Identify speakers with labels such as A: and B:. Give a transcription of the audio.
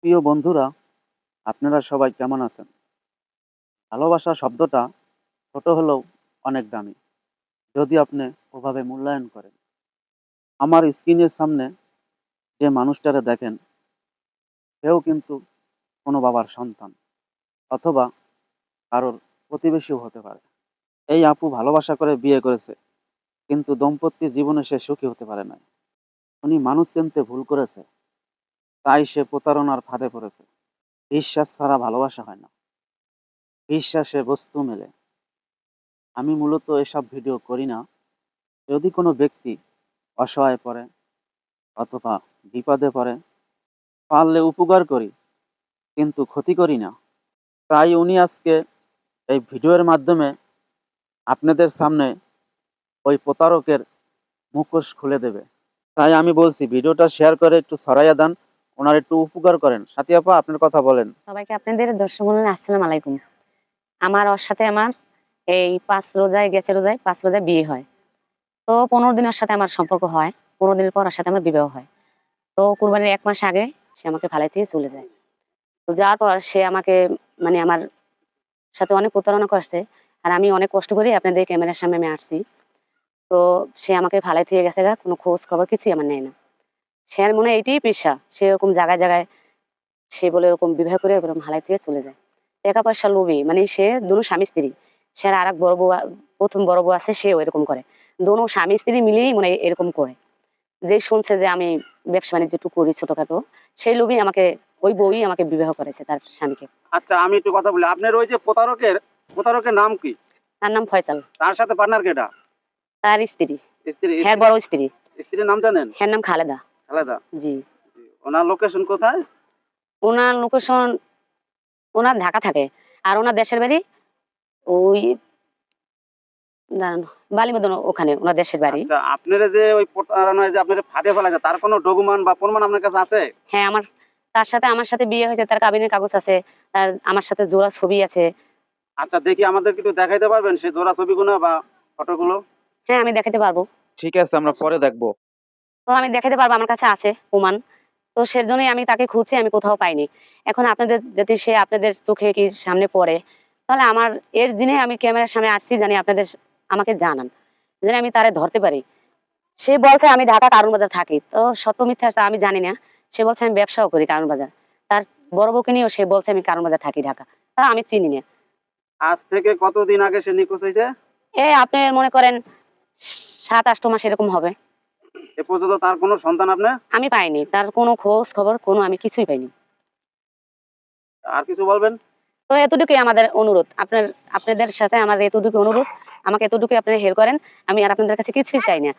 A: প্রিয় বন্ধুরা, আপনারা সবাই কেমন আছেন? ভালোবাসা শব্দটা ছোট হলেও অনেক দামি, যদি আপনি ওভাবে মূল্যায়ন করেন। আমার স্ক্রিনের সামনে যে মানুষটারে দেখেন, সেও কিন্তু কোনো বাবার সন্তান অথবা কারোর প্রতিবেশীও হতে পারে। এই আপু ভালোবাসা করে বিয়ে করেছে, কিন্তু দাম্পত্য জীবনে সে সুখী হতে পারে নাই। উনি মানুষ চিনতে ভুল করেছে, তাই সে প্রতারণার ফাঁদে পড়েছে। বিশ্বাস ছাড়া ভালোবাসা হয় না, বিশ্বাসে বস্তু মেলে। আমি মূলত এসব ভিডিও করি না যদি কোনো ব্যক্তি অসহায় পড়ে অথবা বিপদে পড়ে, পারলে উপকার করি কিন্তু ক্ষতি করি না। তাই উনি আজকে এই ভিডিওর মাধ্যমে আপনাদের সামনে ওই প্রতারকের মুখোশ খুলে দেবে। তাই আমি বলছি ভিডিওটা শেয়ার করে একটু ছড়াইয়া দেন, ওনার একটু উপকার করেন। সাথী আপা, আপনার কথা বলেন।
B: সবাইকে আপনাদের দর্শক মণ্ডলী আসসালামু আলাইকুম। ওর সাথে আমার এই 5 রোজায় গেছে রোজায় 5 রোজায় বিয়ে হয়। তো 15 দিন ওর সাথে আমার সম্পর্ক হয়। 15 দিনের পর ওর সাথে আমার বিবাহ হয়। তো কুরবানির 1 মাস আগে সে আমাকে ফালাই দিয়ে চলে যায়। তো যাওয়ার পর সে আমাকে আমার সাথে অনেক প্রতারণা করছে। আর আমি অনেক কষ্ট করে আপনাদের ক্যামেরার সামনে আমি আসছি। তো সে আমাকে ফালাই দিয়ে গেছে গা, কোনো খোঁজ খবর কিছুই আমার নেয় না। সে আর মনে হয় এটাই পেশা। সে এরকম জায়গায় জায়গায় সে বলে এরকম বিবাহ করে এরকম হালাই দিয়ে চলে যায়। টাকা পয়সা লোভী, সে দোনো স্বামী স্ত্রী। সে আর আরেক বড় বউ প্রথম বড় বউ আছে, সেও এরকম করে। দোনো স্বামী স্ত্রী মিলেই এরকম করে। যে শুনছে যে আমি ব্যবসা বাণিজ্য একটু করি ছোটখাটো, সেই লোভী আমাকে ওই বউই আমাকে বিবাহ করেছে তার স্বামীকে।
A: আচ্ছা, আমি একটু কথা বলি। আপনার ওই যে প্রতারকের নাম কি?
B: তার নাম ফয়সাল।
A: তার সাথে পার্টনার কেটা?
B: তার স্ত্রী,
A: স্ত্রী?
B: হ্যাঁ বড় স্ত্রী।
A: স্ত্রীর নাম জানেন?
B: হ্যাঁ নাম খালেদা।
A: খালেদা?
B: জি।
A: ওনার লোকেশন কোথায়?
B: ওনার লোকেশন, ওনার ঢাকা থাকে। আর ওনার দেশের বাড়ি ওই দাঁড়ান, বালিমদন, ওখানে ওনার দেশের বাড়ি।
A: আচ্ছা, আপনারা যে ওই প্রতারণায় যে আপনারা ফাঁদে ফেলাছে, তার কোনো ডকুমেন্ট বা প্রমাণ আপনার কাছে আছে?
B: হ্যাঁ, আমার সাথে বিয়ে হয়েছে, তার কাবিনের কাগজ আছে, তার আমার সাথে জোড়া ছবি আছে।
A: আচ্ছা, দেখি আমাদেরকে একটু দেখাইতে পারবেন সেই জোড়া ছবিগুলো বা ফটোগুলো?
B: হ্যাঁ, আমি দেখাতে পারবো।
A: ঠিক আছে, আমরা পরে দেখবো।
B: তো আমি দেখাতে পারবো, আমার কাছে আছে প্রমাণ। তো সেজন্যই আমি তাকে খুঁজছি, আমি কোথাও পাইনি। এখন আপনাদের যদি সে আপনাদের চোখে কি সামনে পড়ে, তাহলে আমার এর জিনে আমি ক্যামেরার সামনে আসছি জানি আপনাদের আমাকে জানান, যেন আমি তারে ধরতে পারি। সে বলছে আমি ঢাকা কারণ বাজার থাকি, তো সত্য মিথ্যা তা আমি জানি না। সে বলছে আমি ব্যবসাও করি কারণ বাজার। তার বড় বউকে নিয়েও সে বলছে আমি কারণ বাজার থাকি ঢাকা, তা আমি চিনি না।
A: আজ থেকে কতদিন আগে সে নিখোঁজ হয়েছে?
B: আপনি মনে করেন 7-8 মাস এরকম হবে।
A: এ পর্যন্ত তার কোনো সন্তান আপনি?
B: আমি পাইনি তার কোনো খোঁজ খবর, কোনো আমি কিছুই পাইনি।
A: আর কিছু বলবেন?
B: তো এতটুকুই আমাদের অনুরোধ, আপনাদের সাথে আমার এতটুকু অনুরোধ, আমাকে এতটুকু আপনারা হেল্প করেন। আমি আর আপনাদের কাছে কিছুই চাই না।